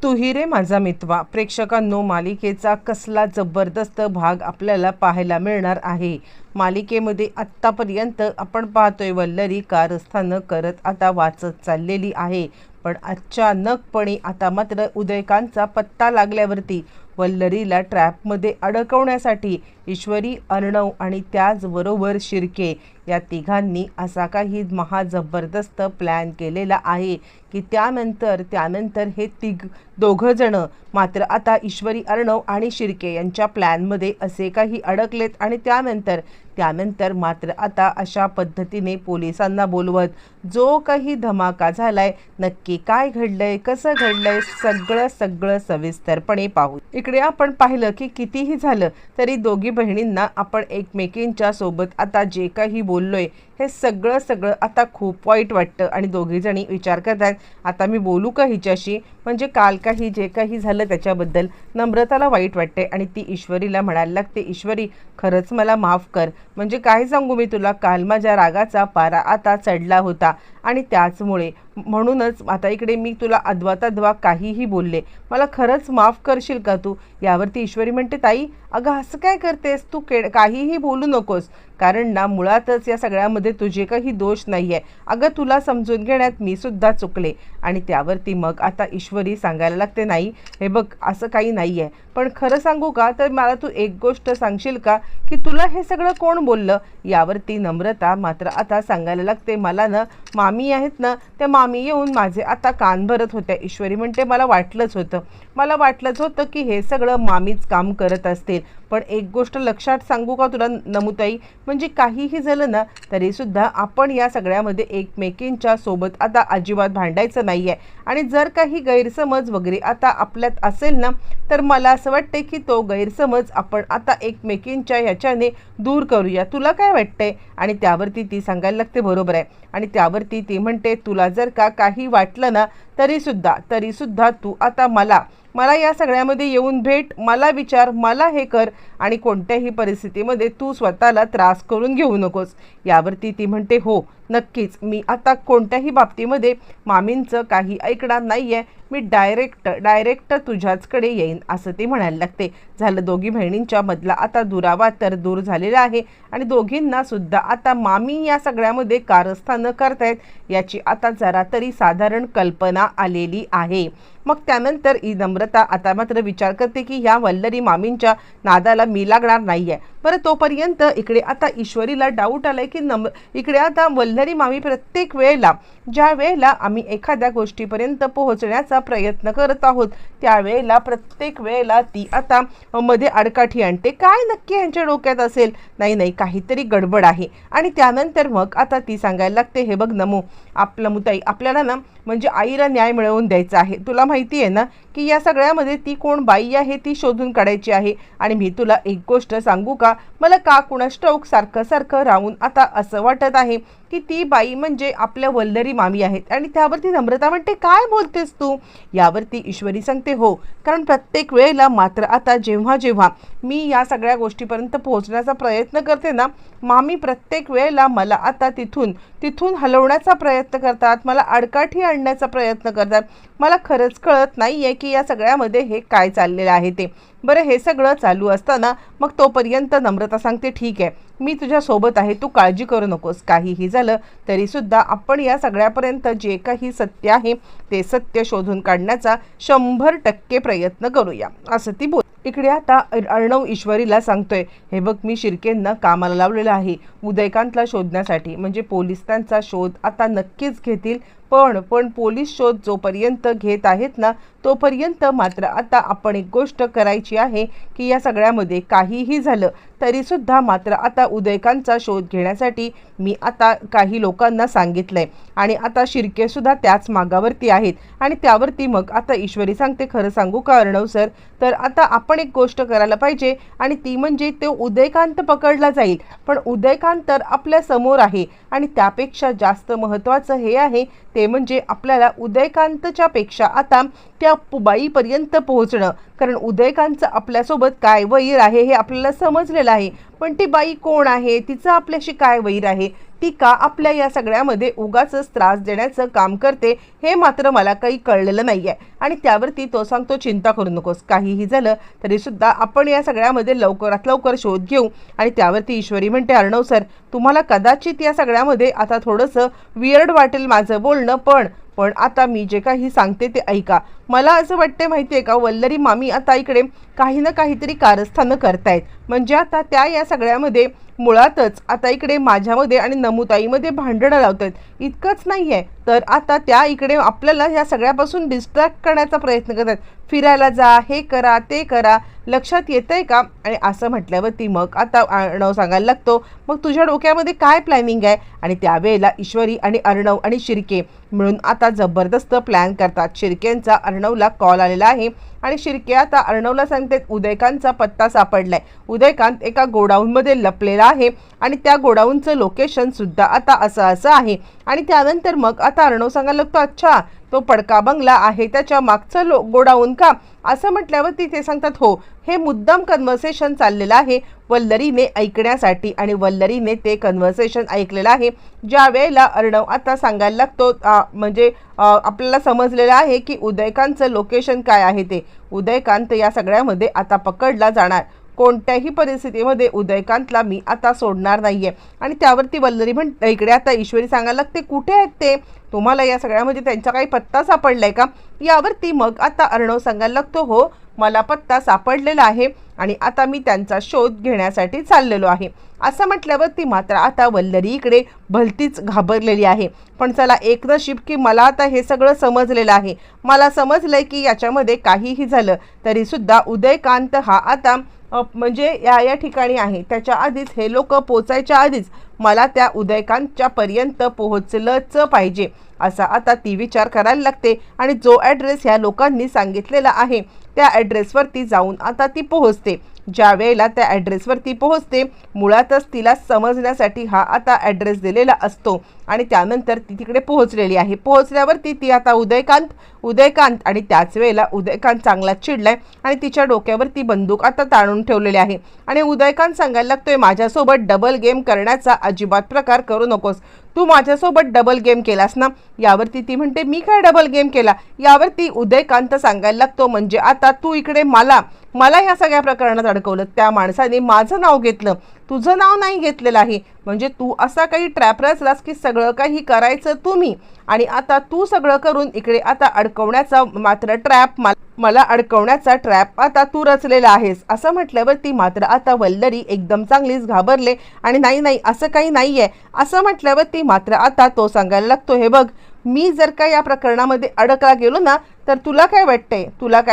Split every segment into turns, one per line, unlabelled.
तुही रे माझा मितवा. प्रेक्षकांनो, मालिकेचा कसला जबरदस्त भाग आपल्याला पाहायला मिळणार आहे. मालिकेमध्ये आत्तापर्यंत आपण पाहतोय वल्लरी कारस्थानं करत आता वाचत चाललेली आहे. पण अचानकपणे आता मात्र उदयकांतचा पत्ता लागल्यावरती वल्लरीला ट्रॅपमध्ये अडकवण्यासाठी ईश्वरी, अर्णव आणि त्याचबरोबर शिर्के या तिघांनी असा काही महाजबरदस्त प्लॅन केलेला आहे की त्यानंतर हे दोघं जण मात्र आता ईश्वरी, अर्णव आणि शिर्के यांच्या प्लॅनमध्ये असे काही अडकलेत आणि त्यानंतर मात्र आता अशा पद्धतीने पोलिसांना बोलवत जो काही धमाका झालाय, नक्की काय घडलंय, कसं घडलंय, सगळं सविस्तरपणे पाहू. इकडे आपण पाहिलं की कितीही झालं तरी दोघी बहिणींना आपण एकमेकींच्या सोबत आता जे काही बोललोय हे सगळं आता खूप वाईट वाटतं आणि दोघी जणी विचार करतात, आता मी बोलू का हिच्याशी, म्हणजे काल जे काही झालं त्याच्याबद्दल नम्रताला वाईट वाटते आणि ती ईश्वरीला म्हणायला लागते, ईश्वरी खरंच मला माफ कर, म्हणजे काय सांगू मी तुला, काल माझ्या रागाचा पारा आता चढला होता आणि म्हणूनच आता इकडे मी तुला अद्वा काहीही बोलले, मला खरंच माफ करशील का तू. यावरती ईश्वरी म्हणते, ताई अगं असं काय करतेस तू, काहीही बोलू नकोस, कारण ना मुळातच या सगळ्यामध्ये तुझे काही दोष नाही आहे, अगं तुला समजून घेण्यात मी सुद्धा चुकले. आणि त्यावरती मग आता ईश्वरी सांगायला लागते, नाही हे बघ असं काही नाही आहे, पण खरं सांगू का, तर मला तू एक गोष्ट सांगशील का की तुला हे सगळं कोण बोललं. यावरती नम्रता मात्र आता सांगायला लागते, मला ना मामी आहेत ना, त्या मामी येऊन माझे आता कान भरत होत्या. ईश्वरी म्हणते, मला वाटलंच होतं की हे सगळं मामीच काम करत असतील, पण एक गोष्ट लक्षात सांगू का तुला नमुताई, म्हणजे काहीही झालं ना तरी सुद्धा आपण या सगळ्यामध्ये एकमेकींच्या सोबत आता अजिबात भांडायचं नाही आहे, आणि जर काही गैरसमज वगैरे आता आपल्यात असेल ना, तर मला असं वाटते की तो गैरसमज आपण आता एकमेकींच्या ह्याच्याने दूर करूया, तुला काय वाटतंय. आणि त्यावरती ती सांगायला लागते, बरोबर आहे. आणि त्यावरती ती म्हणते, तुला जर काही वाटलं ना तरी सुद्धा तू आता मला या सगळ्यामध्ये येऊन भेट, मला विचार, मला हे कर, आणि कोणत्याही परिस्थितीमध्ये तू स्वतःला त्रास करून घेऊ नकोस. यावरती ती म्हणते, हो नक्कीच, मी आता कोणत्याही बाबतीमध्ये मामींचं काही ऐकणार नाही आहे, मी डायरेक्ट तुझ्याचकडे येईन, असं ती म्हणायला लागते. झालं दोघी बहिणींच्या मधला आता दुरावा तर दूर झालेला आहे आणि दोघींना सुद्धा आता मामी या सगळ्यामध्ये कारस्थानं करतायत याची आता जरा तरी साधारण कल्पना आलेली आहे. मग त्यानंतर ही नम्रता आता मात्र विचार करते की ह्या वल्लरी मामींच्या नादाला मी लागणार नाही आहे. बरं, तोपर्यंत इकडे आता ईश्वरीला डाऊट आलाय की इकडे आता वल्लरी मामी प्रत्येक वेळेला ज्या वेळेला आम्ही एखाद्या गोष्टीपर्यंत पोहोचण्याचा प्रयत्न करत आहोत त्यावेळेला प्रत्येक वेळेला ती आता मध्ये अडकाठी आणते. काय नक्की यांच्या डोक्यात असेल, नाही काहीतरी गडबड आहे. आणि त्यानंतर मग आता ती सांगायला लागते, हे बघ नमुताई, आपल्याला ना म्हणजे आईला न्याय मिळवून द्यायचा आहे. तुला माहिती आहे ना की या सगळ्यामध्ये ती कोण बाई आहे ती शोधून काढायची आहे. आणि मी तुला एक गोष्ट सांगू का, मला का कुणास ठाऊक सारखं राहून आता असं वाटत आहे की ती बाई म्हणजे आपल्या वल्लरी मामी आहेत. आणि त्यावरती नम्रता म्हणते, काय बोलतेस तू. यावरती ईश्वरी सांगते, हो, कारण प्रत्येक वेळेला मात्र आता जेव्हा मी या सगळ्या गोष्टीपर्यंत पोहोचण्याचा प्रयत्न करते ना, मामी प्रत्येक वेळेला मला आता तिथून हलवण्याचा प्रयत्न करतात, मला अडकाठी आणण्याचा प्रयत्न करतात. मला खरंच कळत नाही आहे की या सगळ्यामध्ये हे काय चाललेलं आहे ते. बरं, हे सगळं चालू असताना मग तोपर्यंत नम्रता सांगते, ठीक आहे, मी तुझ्या सोबत आहे, तू काळजी करू नकोस, काहीही झालं तरी सुद्धा आपण या सगळ्यापर्यंत जे काही सत्य आहे ते सत्य शोधून काढण्याचा 100% प्रयत्न करूया, असं ती बोल. इकडे आता अर्णव ईश्वरीला सांगतोय, हे बघ, मी शिर्केंना कामाला लावलेलं आहे उदयकांतला शोधण्यासाठी, म्हणजे पोलीस त्यांचा शोध आता नक्कीच घेतील, पण पोलीस शोध जोपर्यंत घेत आहेत ना तोपर्यंत मात्र आता आपण एक गोष्ट करायची आहे की या सगळ्यामध्ये काहीही झालं तरी सुद्धा मात्र आता उदयकांतचा शोध घेण्यासाठी मी आता काही लोकांना सांगितलंय आणि आता शिर्के सुद्धा त्याच मागावरती आहेत. आणि त्यावरती मग आता ईश्वरी सांगते, खरं सांगू का अर्णव सर, तर आता आपण एक गोष्ट करायला पाहिजे आणि ती म्हणजे ते उदयकांत पकडला जाईल, पण उदयकांत तर आपल्या समोर आहे आणि त्यापेक्षा जास्त महत्त्वाचं हे आहे ते म्हणजे आपल्याला उदयकांतच्या पेक्षा आता त्या बाईपर्यंत पोहोचणं, कारण उदयकांतचं आपल्यासोबत काय वैर आहे हे आपल्याला समजलेलं आहे, पण ती बाई कोण आहे, तिचं आपल्याशी काय वैर आहे ती का आपल्या या सगळ्यामध्ये उगाच त्रास देण्याचं काम करते हे मात्र मला काही कळलेलं नाही आहे. आणि त्यावरती तो सांगतो, चिंता करू नकोस, काहीही झालं तरी सुद्धा आपण या सगळ्यामध्ये लवकरात लवकर शोध घेऊ. आणि त्यावरती ईश्वरी म्हणते, अर्णव सर, तुम्हाला कदाचित या सगळ्यामध्ये आता थोडंसं वियर्ड वाटेल माझं बोलणं, पण आता मी जे काही सांगते ते ऐका. मला असं वाटते माहिती आहे का, वल्लरी मामी आता इकडे काही ना काहीतरी कारस्थानं करतायत. म्हणजे आता त्या या सगळ्यामध्ये मुळातच आता इकडे माझ्यामध्ये आणि नमुताईमध्ये भांडणं लावत आहेत. इतकंच नाही आहे तर आता त्या इकडे आपल्याला या सगळ्यापासून डिस्ट्रॅक्ट करण्याचा प्रयत्न करतात. फिरायला जा, हे करा, ते करा, लक्षात येतंय का? आणि असं म्हटल्यावरती मग आता अर्णव सांगायला लागतो, मग तुझ्या डोक्यामध्ये काय प्लॅनिंग आहे? आणि त्यावेळेला ईश्वरी आणि अर्णव आणि शिर्के मिळून आता जबरदस्त प्लॅन करतात. शिर्केंचा अर्णवला कॉल आलेला आहे आणि शिर्के आता अर्णवला सांगते, उदयकांतचा पत्ता सापडलाय. उदयकांत एका गोडाऊनमध्ये लपलेला आहे आणि त्या गोडाऊनचं लोकेशन सुद्धा आता असं आहे. आणि त्यानंतर मग आता अर्णव सांगायला लागतो, अच्छा, तो पडका बंगला आहे त्याच्या मागचं गोडाऊन का? असं म्हटल्यावरती ते सांगतात, हो, हे मुद्दाम कन्व्हर्सेशन चाललेलं आहे वल्लरीने ऐकण्यासाठी. आणि वल्लरीने ते कन्व्हर्सेशन ऐकलेलं आहे. ज्या वेळेला अर्णव आता सांगायला लागतो, म्हणजे आपल्याला समजलेलं आहे की उदयकांतचं लोकेशन काय आहे ते. उदयकांत या सगळ्यामध्ये आता पकडला जाणार. कोणत्याही परिस्थितीमध्ये उदयकांतला मी आता सोडणार नाहीये. आणि त्यावरती वल्लरी म्हणते, इकडे आता ईश्वरी सांगायला लागते, कुठे आहेत ते? तुम्हाला या सगळ्यामध्ये त्यांचा काही पत्ता सापडलाय का? यावरती मग आता अर्णव सांगायला लागतो, हो, मला पत्ता सापडलेला आहे आणि आता मी त्यांचा शोध घेण्यासाठी चाललेलो आहे. असं म्हटल्यावरती मात्र आता वल्लरी इकडे भलतीच घाबरलेली आहे. पण चला, एक नशीब की मला आता हे सगळं समजलेलं आहे. मला समजलंय की याच्यामध्ये काहीही झालं तरी सुद्धा उदयकांत हा आता म्हणजे या ठिकाणी आहे. त्याच्या आधीच हे लोक पोचायच्या आधीच मला त्या उदयकांतच्या पर्यंत पोहोचलंच पाहिजे असा आता ती विचार करायला लागते. आणि जो ॲड्रेस ह्या लोकांनी सांगितलेला आहे त्या ॲड्रेसवरती जाऊन आता ती पोहोचते. ज्या वेळेला त्या ॲड्रेसवरती पोहोचते, मुळातच तिला समजण्यासाठी हा आता ॲड्रेस दिलेला असतो. आणि त्यानंतर ती तिकडे पोहोचलेली आहे. पोहोचल्यावरती ती आता उदयकांत आणि त्याच वेळेला उदयकांत चांगला चिडलाय आणि तिच्या डोक्यावरती बंदूक आता ताणून ठेवलेली आहे. आणि उदयकांत सांगायला लागतोय, माझ्यासोबत डबल गेम करण्याचा अजिबात प्रकार करू नकोस. तू माझ्यासोबत डबल गेम केलास ना? यावरती ती म्हणते, मी काय डबल गेम केला? यावरती उदयकांत सांगायला लागतो, म्हणजे आता तू इकडे मला ह्या सगळ्या प्रकरणात अडकवलं. त्या माणसाने माझं नाव घेतलं, तुझं नाव नाही घेतलेलं आहे. म्हणजे तू असा काही ट्रॅप रचलास की सगळं काही करायचं तुम्ही. आणि आता तू सगळं करून इकडे आता अडकवण्याचा मात्र ट्रॅप, मला अडकवण्याचा ट्रॅप आता तू रचलेला आहेस. असं म्हटल्यावरती मात्र आता वल्लरी एकदम चांगलीच घाबरले. आणि नाही, असं काही नाही आहे असं म्हटल्यावरती मात्र आता तो सांगायला लागतो, हे बघ, मी जर का या प्रकरणामध्ये अडकला गेलो ना तर तुला काय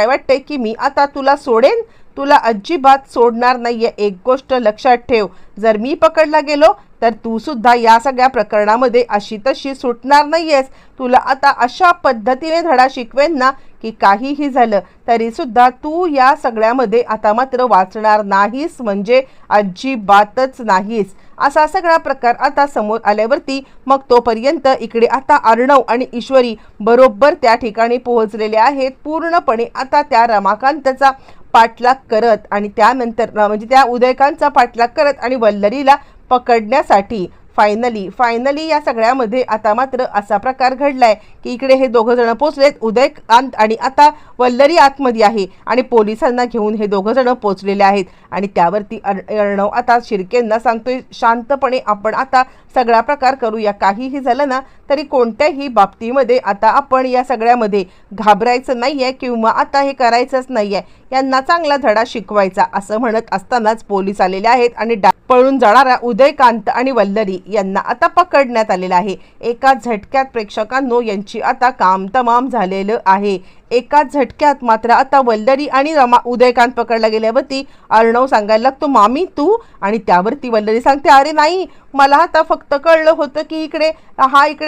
वाटतंय की मी आता तुला सोडेन? तुला अजिबात सोडणार नाहीये. एक गोष्ट लक्षात ठेव, जर मी पकडला गेलो तर तू सुद्धा या सगळ्या प्रकरणामध्ये अशी तशी सुटणार नाहीयेस. तुला आता अशा पद्धतीने धडा शिकवेन ना की काहीही झालं तरी सुद्धा तू या सगळ्यामध्ये आता मात्र वाचणार नाहीस, म्हणजे अजिबातच नाहीस. असा सगळा प्रकार आता समोर आल्यावरती मग तोपर्यंत इकडे आता अर्णव आणि ईश्वरी बरोबर त्या ठिकाणी पोहोचलेले आहेत. पूर्णपणे आता त्या रमाकांतचा पाठलाग करत आणि त्यानंतर म्हणजे त्या उदयकांतचा पाठलाग करत आणि वल्लरीला पकडण्यासाठी फायनली या सगळ्यामध्ये आता मात्र असा प्रकार घडलाय की इकडे हे दोघं जण पोचलेत. उदयकांत आणि आता वल्लरी आतमध्ये आहे आणि पोलिसांना घेऊन हे दोघं जण पोचलेले आहेत. आणि त्यावरती अर्णव आता शिर्केंना सांगतोय, शांतपणे आपण आता सगळा प्रकार करूया. काहीही झालं ना तरी कोणत्याही बाबतीमध्ये आता आपण या सगळ्यामध्ये घाबरायचं नाहीये किंवा आता हे करायचंच नाहीये. यांना चांगला धडा शिकवायचा. असं म्हणत असतानाच पोलीस आलेले आहेत आणि पळून जाणारा उदयकांत आणि वल्लरी यांना आता पकडण्यात आलेलं आहे. एका झटक्यात प्रेक्षकांनो यांची आता काम तमाम झालेलं आहे. एकाच झटक्यात मात्र आता वल्लरी आणि उदयकांत पकडला गेल्यावरती अर्णव सांगायला लागतो, मामी तू? आणि त्यावरती वल्लरी सांगते, अरे नाही, मला आता फक्त कळलं होतं की इकडे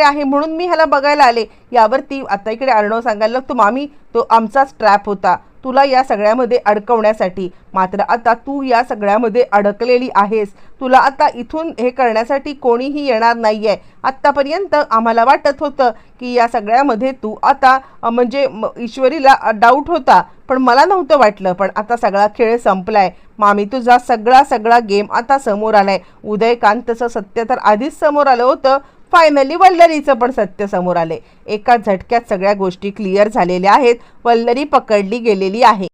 आहे म्हणून मी ह्याला बघायला आले. यावरती आता इकडे अर्णव सांगायला लागतो, मामी तो आमचाच ट्रॅप होता. तुला या सगळ्यामध्ये अडकवण्यासाठी. मात्र आता तू या सगळ्यामध्ये अडकलेली आहेस. तुला आता इथून हे करण्यासाठी कोणीही येणार नाहीये. आत्तापर्यंत आम्हाला वाटत होतं की या सगळ्यामध्ये तू आता म्हणजे ईश्वरीला डाऊट होता, पण मला नव्हतं वाटलं. पण आता सगळा खेळ संपलाय मामी. तुझा सगळा गेम आता समोर आलाय. उदयकांतचं सत्य तर आधीच समोर आलं होतं. फायनली वल्लरीचं पण सत्य समोर आले. एका झटक्यात सगळ्या गोष्टी क्लिअर झालेल्या आहेत. वल्लरी पकडली गेलेली आहे.